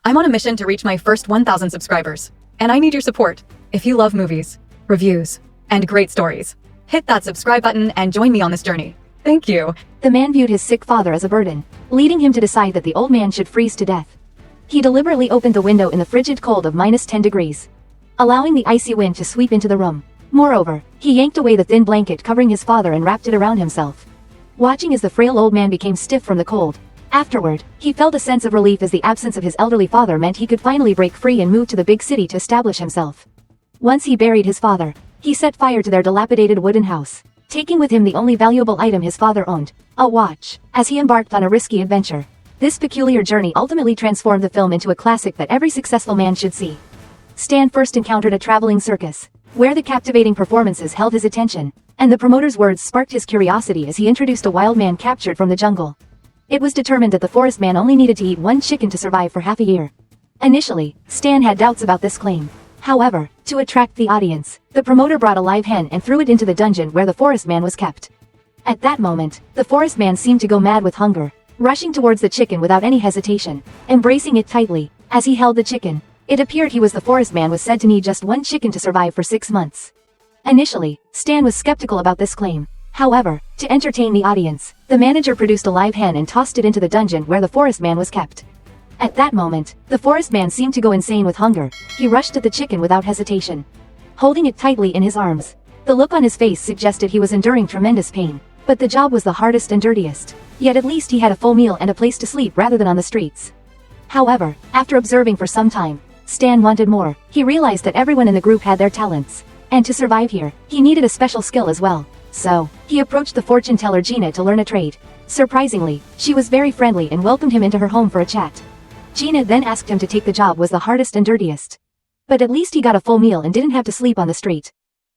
I'm on a mission to reach my first 1,000 subscribers, and I need your support. If you love movies, reviews, and great stories, hit that subscribe button and join me on this journey. Thank you. The man viewed his sick father as a burden, leading him to decide that the old man should freeze to death. He deliberately opened the window in the frigid cold of -10 degrees, allowing the icy wind to sweep into the room. Moreover, he yanked away the thin blanket covering his father and wrapped it around himself, watching as the frail old man became stiff from the cold. Afterward, he felt a sense of relief as the absence of his elderly father meant he could finally break free and move to the big city to establish himself. Once he buried his father, he set fire to their dilapidated wooden house, taking with him the only valuable item his father owned, a watch, as he embarked on a risky adventure. This peculiar journey ultimately transformed the film into a classic that every successful man should see. Stan first encountered a traveling circus, where the captivating performances held his attention, and the promoter's words sparked his curiosity as he introduced a wild man captured from the jungle. It was determined that the forest man only needed to eat one chicken to survive for half a year. Initially, Stan had doubts about this claim. However, to attract the audience, the promoter brought a live hen and threw it into the dungeon where the forest man was kept. At that moment, the forest man seemed to go mad with hunger, rushing towards the chicken without any hesitation, embracing it tightly. As he held the chicken, it appeared the forest man was said to need just one chicken to survive for 6 months. Initially, Stan was skeptical about this claim. However, to entertain the audience, the manager produced a live hen and tossed it into the dungeon where the forest man was kept. At that moment, the forest man seemed to go insane with hunger. He rushed at the chicken without hesitation, holding it tightly in his arms. The look on his face suggested he was enduring tremendous pain, but the job was the hardest and dirtiest. Yet at least he had a full meal and a place to sleep rather than on the streets. However, after observing for some time, Stan wanted more. He realized that everyone in the group had their talents, and to survive here, he needed a special skill as well. So, he approached the fortune teller Gina to learn a trade. Surprisingly, she was very friendly and welcomed him into her home for a chat. Gina then asked him to take the job was the hardest and dirtiest. But at least he got a full meal and didn't have to sleep on the street.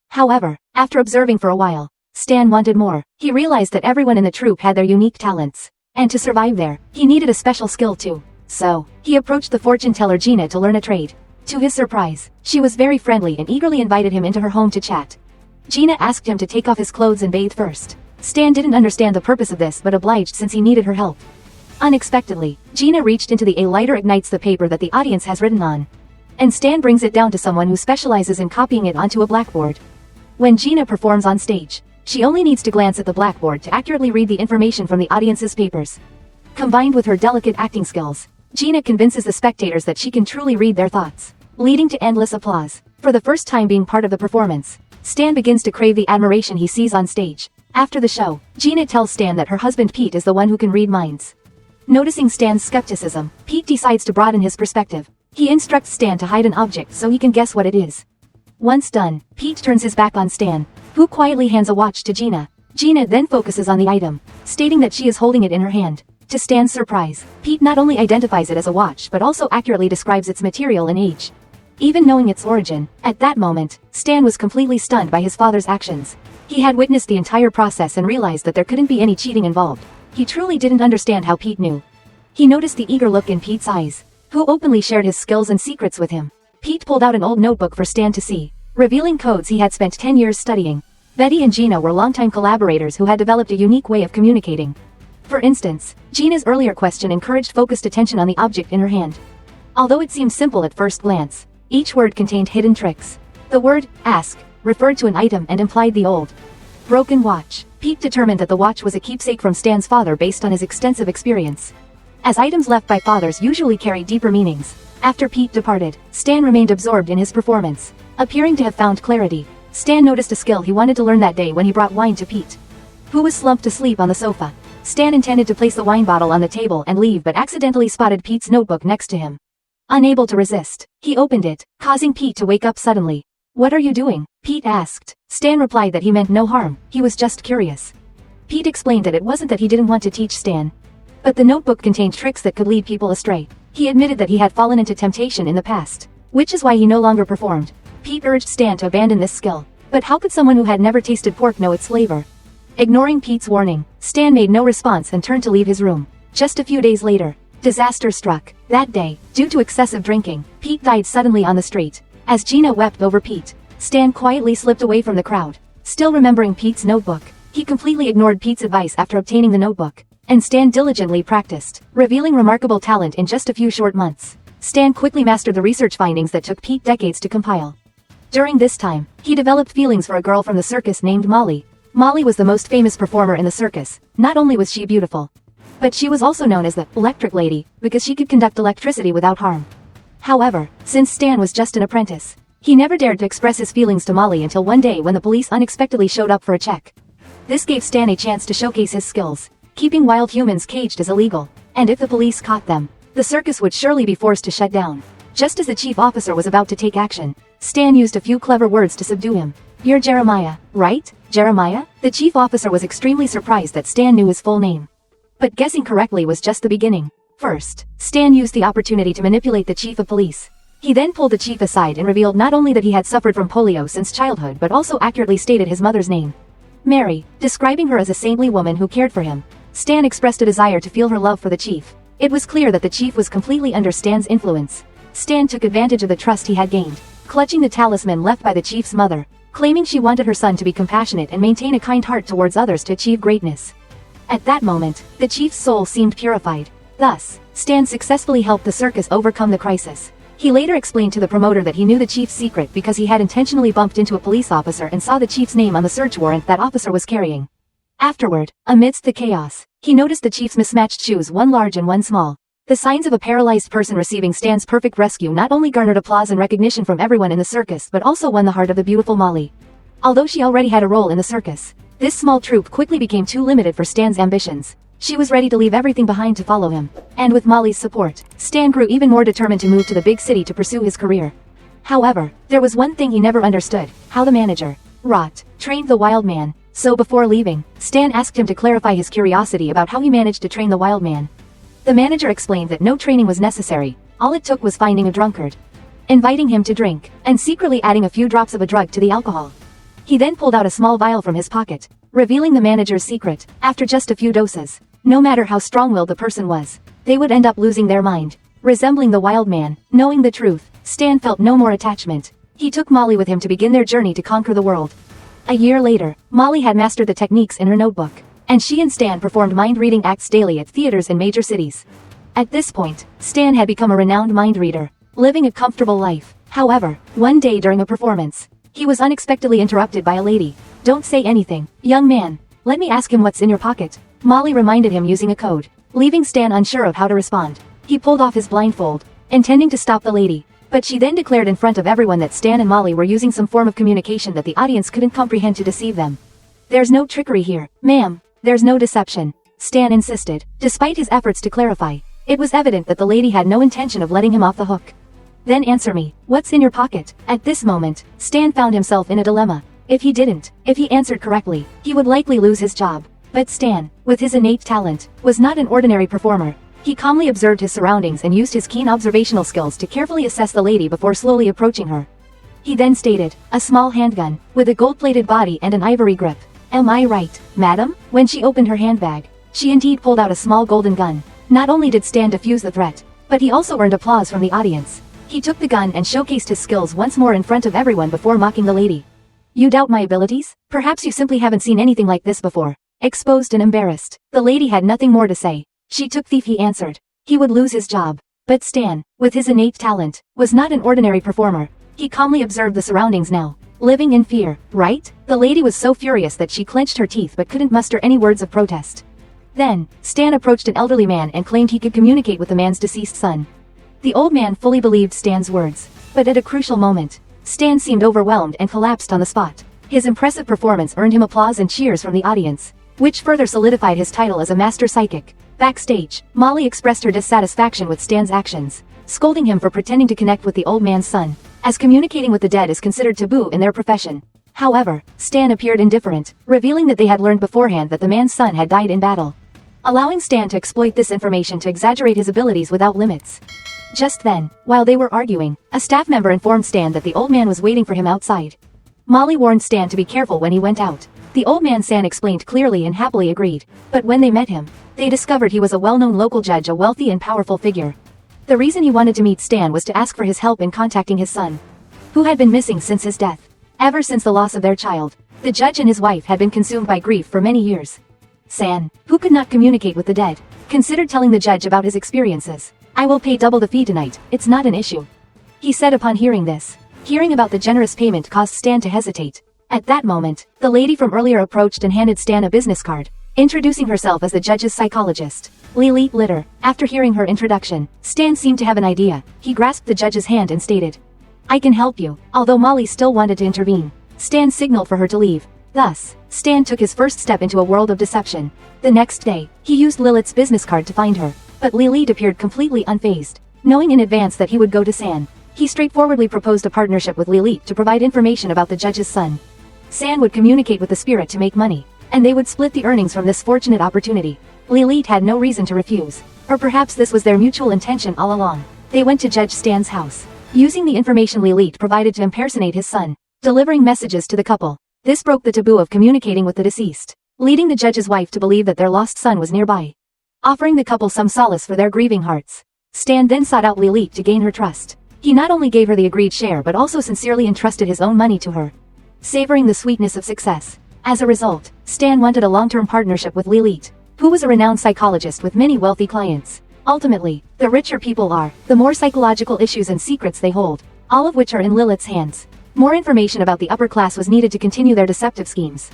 However, after observing for a while, Stan wanted more. He realized that everyone in the troupe had their unique talents, and to survive there, he needed a special skill too. So, he approached the fortune teller Gina to learn a trade. To his surprise, she was very friendly and eagerly invited him into her home to chat. Gina asked him to take off his clothes and bathe first. Stan didn't understand the purpose of this but obliged since he needed her help. Unexpectedly, Gina reached into a lighter ignites the paper that the audience has written on, and Stan brings it down to someone who specializes in copying it onto a blackboard. When Gina performs on stage, she only needs to glance at the blackboard to accurately read the information from the audience's papers. Combined with her delicate acting skills, Gina convinces the spectators that she can truly read their thoughts, leading to endless applause. For the first time being part of the performance, Stan begins to crave the admiration he sees on stage. After the show, Gina tells Stan that her husband Pete is the one who can read minds. Noticing Stan's skepticism, Pete decides to broaden his perspective. He instructs Stan to hide an object so he can guess what it is. Once done, Pete turns his back on Stan, who quietly hands a watch to Gina. Gina then focuses on the item, stating that she is holding it in her hand. To Stan's surprise, Pete not only identifies it as a watch but also accurately describes its material and age. Even knowing its origin, at that moment, Stan was completely stunned by his father's actions. He had witnessed the entire process and realized that there couldn't be any cheating involved. He truly didn't understand how Pete knew. He noticed the eager look in Pete's eyes, who openly shared his skills and secrets with him. Pete pulled out an old notebook for Stan to see, revealing codes he had spent 10 years studying. Betty and Gina were longtime collaborators who had developed a unique way of communicating. For instance, Gina's earlier question encouraged focused attention on the object in her hand. Although it seemed simple at first glance, each word contained hidden tricks. The word, ask, referred to an item and implied the old, broken watch. Pete determined that the watch was a keepsake from Stan's father based on his extensive experience, as items left by fathers usually carry deeper meanings. After Pete departed, Stan remained absorbed in his performance. Appearing to have found clarity, Stan noticed a skill he wanted to learn that day when he brought wine to Pete, who was slumped to sleep on the sofa. Stan intended to place the wine bottle on the table and leave but accidentally spotted Pete's notebook next to him. Unable to resist, he opened it, causing Pete to wake up suddenly. "What are you doing?" Pete asked. Stan replied that he meant no harm, he was just curious. Pete explained that it wasn't that he didn't want to teach Stan, but the notebook contained tricks that could lead people astray. He admitted that he had fallen into temptation in the past, which is why he no longer performed. Pete urged Stan to abandon this skill, but how could someone who had never tasted pork know its flavor? Ignoring Pete's warning, Stan made no response and turned to leave his room. Just a few days later, disaster struck. That day, due to excessive drinking, Pete died suddenly on the street. As Gina wept over Pete, Stan quietly slipped away from the crowd. Still remembering Pete's notebook, he completely ignored Pete's advice after obtaining the notebook, and Stan diligently practiced, revealing remarkable talent in just a few short months. Stan quickly mastered the research findings that took Pete decades to compile. During this time, he developed feelings for a girl from the circus named Molly. Molly was the most famous performer in the circus. Not only was she beautiful, but she was also known as the Electric Lady because she could conduct electricity without harm. However, since Stan was just an apprentice, he never dared to express his feelings to Molly until one day when the police unexpectedly showed up for a check. This gave Stan a chance to showcase his skills. Keeping wild humans caged is illegal, and if the police caught them, the circus would surely be forced to shut down. Just as the chief officer was about to take action, Stan used a few clever words to subdue him. "You're Jeremiah, right, Jeremiah?" The chief officer was extremely surprised that Stan knew his full name. But guessing correctly was just the beginning. First, Stan used the opportunity to manipulate the chief of police. He then pulled the chief aside and revealed not only that he had suffered from polio since childhood but also accurately stated his mother's name, Mary, describing her as a saintly woman who cared for him. Stan expressed a desire to feel her love for the chief. It was clear that the chief was completely under Stan's influence. Stan took advantage of the trust he had gained, clutching the talisman left by the chief's mother, claiming she wanted her son to be compassionate and maintain a kind heart towards others to achieve greatness. At that moment, the chief's soul seemed purified. Thus, Stan successfully helped the circus overcome the crisis. He later explained to the promoter that he knew the chief's secret because he had intentionally bumped into a police officer and saw the chief's name on the search warrant that officer was carrying. Afterward, amidst the chaos, he noticed the chief's mismatched shoes, one large and one small. The signs of a paralyzed person receiving Stan's perfect rescue not only garnered applause and recognition from everyone in the circus but also won the heart of the beautiful Molly. Although she already had a role in the circus, this small troupe quickly became too limited for Stan's ambitions. She was ready to leave everything behind to follow him. And with Molly's support, Stan grew even more determined to move to the big city to pursue his career. However, there was one thing he never understood: how the manager, Rot, trained the wild man. So before leaving, Stan asked him to clarify his curiosity about how he managed to train the wild man. The manager explained that no training was necessary, all it took was finding a drunkard, inviting him to drink, and secretly adding a few drops of a drug to the alcohol. He then pulled out a small vial from his pocket, revealing the manager's secret. After just a few doses, no matter how strong-willed the person was, they would end up losing their mind. Resembling the wild man, knowing the truth, Stan felt no more attachment. He took Molly with him to begin their journey to conquer the world. A year later, Molly had mastered the techniques in her notebook, and she and Stan performed mind-reading acts daily at theaters in major cities. At this point, Stan had become a renowned mind reader, living a comfortable life. However, one day during a performance, he was unexpectedly interrupted by a lady. "Don't say anything, young man. Let me ask him what's in your pocket." Molly reminded him using a code, leaving Stan unsure of how to respond. He pulled off his blindfold, intending to stop the lady, but she then declared in front of everyone that Stan and Molly were using some form of communication that the audience couldn't comprehend to deceive them. "There's no trickery here, ma'am. There's no deception," Stan insisted. Despite his efforts to clarify, it was evident that the lady had no intention of letting him off the hook. "Then answer me, what's in your pocket?" At this moment, Stan found himself in a dilemma. If he answered correctly, he would likely lose his job. But Stan, with his innate talent, was not an ordinary performer. He calmly observed his surroundings and used his keen observational skills to carefully assess the lady before slowly approaching her. He then stated, "A small handgun, with a gold-plated body and an ivory grip. Am I right, madam?" When she opened her handbag, she indeed pulled out a small golden gun. Not only did Stan defuse the threat, but he also earned applause from the audience. He took the gun and showcased his skills once more in front of everyone before mocking the lady. "You doubt my abilities? Perhaps you simply haven't seen anything like this before." Exposed and embarrassed, the lady had nothing more to say. "She took thief," he answered. He would lose his job. But Stan, with his innate talent, was not an ordinary performer. He calmly observed the surroundings now, living in fear, right? The lady was so furious that she clenched her teeth but couldn't muster any words of protest. Then, Stan approached an elderly man and claimed he could communicate with the man's deceased son. The old man fully believed Stan's words, but at a crucial moment, Stan seemed overwhelmed and collapsed on the spot. His impressive performance earned him applause and cheers from the audience, which further solidified his title as a master psychic. Backstage, Molly expressed her dissatisfaction with Stan's actions, scolding him for pretending to connect with the old man's son, as communicating with the dead is considered taboo in their profession. However, Stan appeared indifferent, revealing that they had learned beforehand that the man's son had died in battle, allowing Stan to exploit this information to exaggerate his abilities without limits. Just then, while they were arguing, a staff member informed Stan that the old man was waiting for him outside. Molly warned Stan to be careful when he went out. The old man Stan explained clearly and happily agreed, but when they met him, they discovered he was a well-known local judge, a wealthy and powerful figure. The reason he wanted to meet Stan was to ask for his help in contacting his son, who had been missing since his death. Ever since the loss of their child, the judge and his wife had been consumed by grief for many years. Stan, who could not communicate with the dead, considered telling the judge about his experiences. I will pay double the fee tonight, it's not an issue. He said upon hearing this. Hearing about the generous payment caused Stan to hesitate. At that moment, the lady from earlier approached and handed Stan a business card, introducing herself as the judge's psychologist, Lily Litter. After hearing her introduction, Stan seemed to have an idea. He grasped the judge's hand and stated, I can help you. Although Molly still wanted to intervene, Stan signaled for her to leave. Thus, Stan took his first step into a world of deception. The next day, he used Lilith's business card to find her, but Lilith appeared completely unfazed. Knowing in advance that he would go to San, he straightforwardly proposed a partnership with Lilith to provide information about the judge's son. San would communicate with the spirit to make money, and they would split the earnings from this fortunate opportunity. Lilith had no reason to refuse, or perhaps this was their mutual intention all along. They went to Judge Stan's house, using the information Lilith provided to impersonate his son, delivering messages to the couple. This broke the taboo of communicating with the deceased, leading the judge's wife to believe that their lost son was nearby, offering the couple some solace for their grieving hearts. Stan then sought out Lilith to gain her trust. He not only gave her the agreed share but also sincerely entrusted his own money to her, savoring the sweetness of success. As a result, Stan wanted a long-term partnership with Lilith, who was a renowned psychologist with many wealthy clients. Ultimately, the richer people are, the more psychological issues and secrets they hold, all of which are in Lilith's hands. More information about the upper class was needed to continue their deceptive schemes.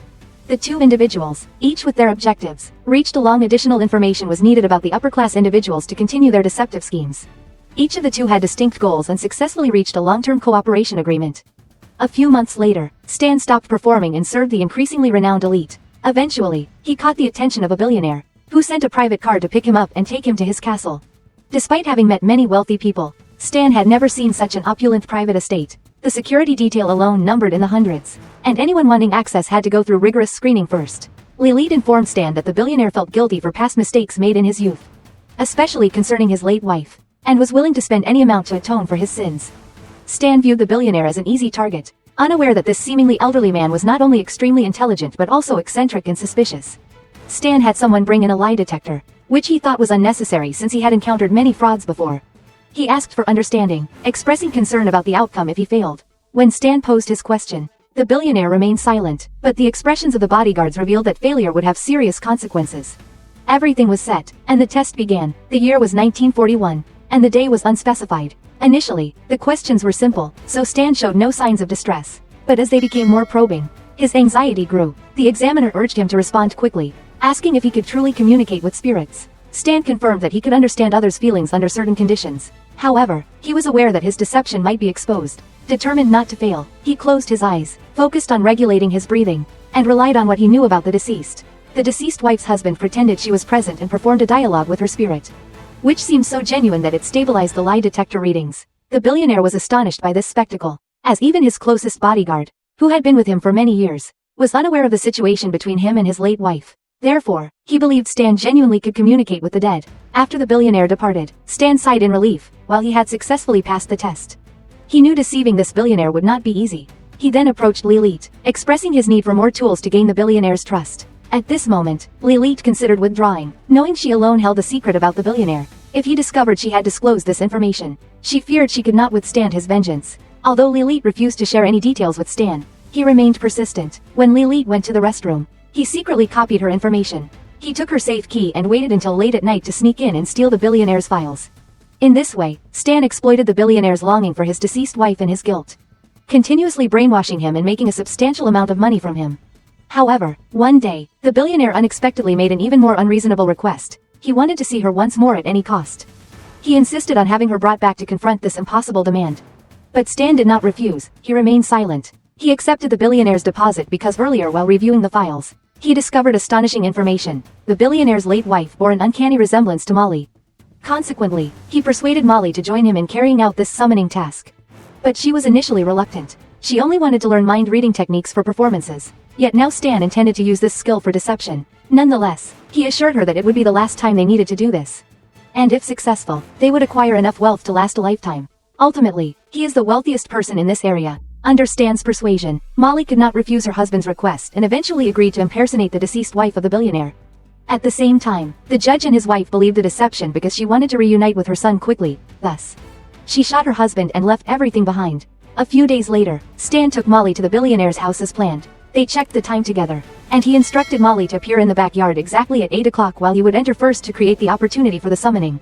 The two individuals, each with their objectives, reached along. Additional information was needed about the upper-class individuals to continue their deceptive schemes. Each of the two had distinct goals and successfully reached a long-term cooperation agreement. A few months later, Stan stopped performing and served the increasingly renowned elite. Eventually, he caught the attention of a billionaire, who sent a private car to pick him up and take him to his castle. Despite having met many wealthy people, Stan had never seen such an opulent private estate. The security detail alone numbered in the hundreds, and anyone wanting access had to go through rigorous screening first. Lilith informed Stan that the billionaire felt guilty for past mistakes made in his youth, especially concerning his late wife, and was willing to spend any amount to atone for his sins. Stan viewed the billionaire as an easy target, unaware that this seemingly elderly man was not only extremely intelligent but also eccentric and suspicious. Stan had someone bring in a lie detector, which he thought was unnecessary since he had encountered many frauds before. He asked for understanding, expressing concern about the outcome if he failed. When Stan posed his question, the billionaire remained silent, but the expressions of the bodyguards revealed that failure would have serious consequences. Everything was set, and the test began. The year was 1941, and the day was unspecified. Initially, the questions were simple, so Stan showed no signs of distress. But as they became more probing, his anxiety grew. The examiner urged him to respond quickly, asking if he could truly communicate with spirits. Stan confirmed that he could understand others' feelings under certain conditions. However, he was aware that his deception might be exposed. Determined not to fail, he closed his eyes, focused on regulating his breathing, and relied on what he knew about the deceased. The deceased wife's husband pretended she was present and performed a dialogue with her spirit, which seemed so genuine that it stabilized the lie detector readings. The billionaire was astonished by this spectacle, as even his closest bodyguard, who had been with him for many years, was unaware of the situation between him and his late wife. Therefore, he believed Stan genuinely could communicate with the dead. After the billionaire departed, Stan sighed in relief, while he had successfully passed the test. He knew deceiving this billionaire would not be easy. He then approached Lilith, expressing his need for more tools to gain the billionaire's trust. At this moment, Lilith considered withdrawing, knowing she alone held the secret about the billionaire. If he discovered she had disclosed this information, she feared she could not withstand his vengeance. Although Lilith refused to share any details with Stan, he remained persistent. When Lilith went to the restroom, he secretly copied her information. He took her safe key and waited until late at night to sneak in and steal the billionaire's files. In this way, Stan exploited the billionaire's longing for his deceased wife and his guilt, continuously brainwashing him and making a substantial amount of money from him. However, one day, the billionaire unexpectedly made an even more unreasonable request. He wanted to see her once more at any cost. He insisted on having her brought back to confront this impossible demand. But Stan did not refuse. He remained silent. He accepted the billionaire's deposit because earlier, while reviewing the files, he discovered astonishing information. The billionaire's late wife bore an uncanny resemblance to Molly. Consequently, he persuaded Molly to join him in carrying out this summoning task. But she was initially reluctant. She only wanted to learn mind-reading techniques for performances. Yet now Stan intended to use this skill for deception. Nonetheless, he assured her that it would be the last time they needed to do this. And if successful, they would acquire enough wealth to last a lifetime. Ultimately, he is the wealthiest person in this area. Under Stan's persuasion, Molly could not refuse her husband's request and eventually agreed to impersonate the deceased wife of the billionaire. At the same time, the judge and his wife believed the deception because she wanted to reunite with her son quickly. Thus, she shot her husband and left everything behind. A few days later, Stan took Molly to the billionaire's house as planned. They checked the time together, and he instructed Molly to appear in the backyard exactly at 8 o'clock while he would enter first to create the opportunity for the summoning.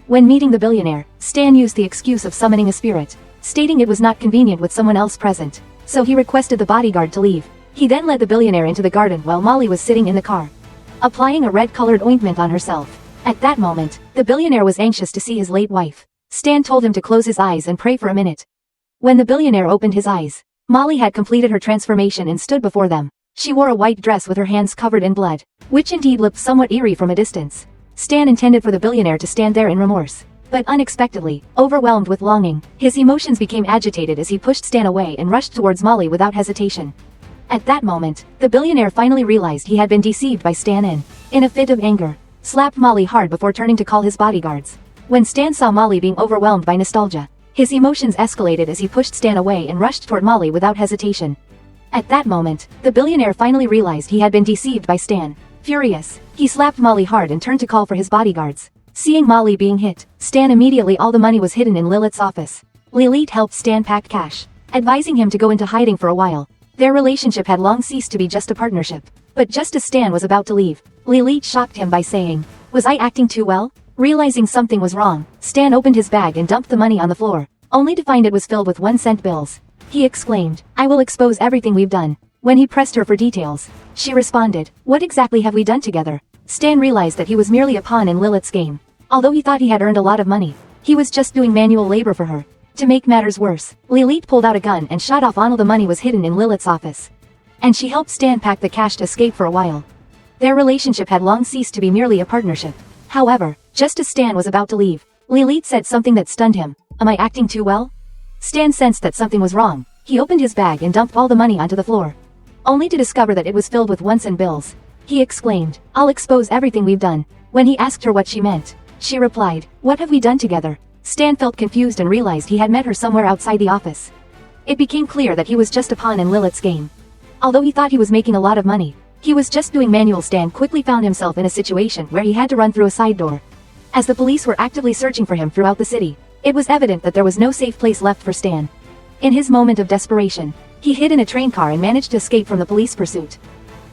When meeting the billionaire, Stan used the excuse of summoning a spirit, stating it was not convenient with someone else present, so he requested the bodyguard to leave. He then led the billionaire into the garden while Molly was sitting in the car, applying a red-colored ointment on herself. At that moment, the billionaire was anxious to see his late wife. Stan told him to close his eyes and pray for a minute. When the billionaire opened his eyes, Molly had completed her transformation and stood before them. She wore a white dress with her hands covered in blood, which indeed looked somewhat eerie from a distance. Stan intended for the billionaire to stand there in remorse, but unexpectedly, overwhelmed with longing, his emotions became agitated as he pushed Stan away and rushed towards Molly without hesitation. At that moment, the billionaire finally realized he had been deceived by Stan and, in a fit of anger, slapped Molly hard before turning to call his bodyguards. When Stan saw Molly being overwhelmed by nostalgia, his emotions escalated as he pushed Stan away and rushed toward Molly without hesitation. At that moment, the billionaire finally realized he had been deceived by Stan. Furious, he slapped Molly hard and turned to call for his bodyguards. Seeing Molly being hit, Stan immediately all the money was hidden in Lilith's office. Lilith helped Stan pack cash, advising him to go into hiding for a while. Their relationship had long ceased to be just a partnership. But just as Stan was about to leave, Lilith shocked him by saying, "Was I acting too well?" Realizing something was wrong, Stan opened his bag and dumped the money on the floor, only to find it was filled with 1-cent bills. He exclaimed, "I will expose everything we've done." When he pressed her for details, she responded, "What exactly have we done together?" Stan realized that he was merely a pawn in Lilith's game. Although he thought he had earned a lot of money, he was just doing manual labor for her. To make matters worse, Lilith pulled out a gun and shot off all the money was hidden in Lilith's office. And she helped Stan pack the cash to escape for a while. Their relationship had long ceased to be merely a partnership. However, just as Stan was about to leave, Lilith said something that stunned him. "Am I acting too well?" Stan sensed that something was wrong. He opened his bag and dumped all the money onto the floor, only to discover that it was filled with 1-cent bills. He exclaimed, "I'll expose everything we've done." When he asked her what she meant, she replied, "What have we done together?" Stan felt confused and realized he had met her somewhere outside the office. It became clear that he was just a pawn in Lilith's game. Although he thought he was making a lot of money, he was just doing manual. Stan quickly found himself in a situation where he had to run through a side door. As the police were actively searching for him throughout the city, it was evident that there was no safe place left for Stan. In his moment of desperation, he hid in a train car and managed to escape from the police pursuit.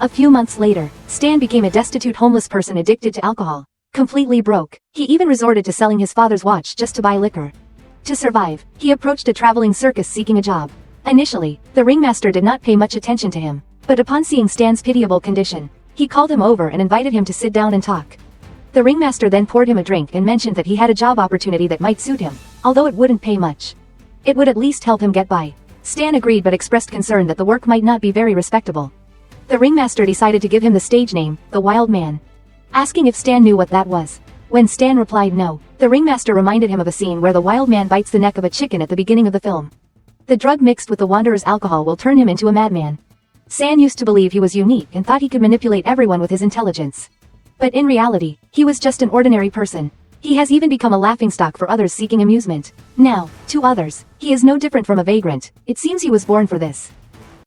A few months later, Stan became a destitute homeless person addicted to alcohol. Completely broke, he even resorted to selling his father's watch just to buy liquor. To survive, he approached a traveling circus seeking a job. Initially, the ringmaster did not pay much attention to him, but upon seeing Stan's pitiable condition, he called him over and invited him to sit down and talk. The ringmaster then poured him a drink and mentioned that he had a job opportunity that might suit him, although it wouldn't pay much. It would at least help him get by. Stan agreed but expressed concern that the work might not be very respectable. The ringmaster decided to give him the stage name, the Wild Man, asking if Stan knew what that was. When Stan replied no, the ringmaster reminded him of a scene where the wild man bites the neck of a chicken at the beginning of the film. The drug mixed with the wanderer's alcohol will turn him into a madman. Stan used to believe he was unique and thought he could manipulate everyone with his intelligence. But in reality, he was just an ordinary person. He has even become a laughingstock for others seeking amusement. Now, to others, he is no different from a vagrant. It seems he was born for this.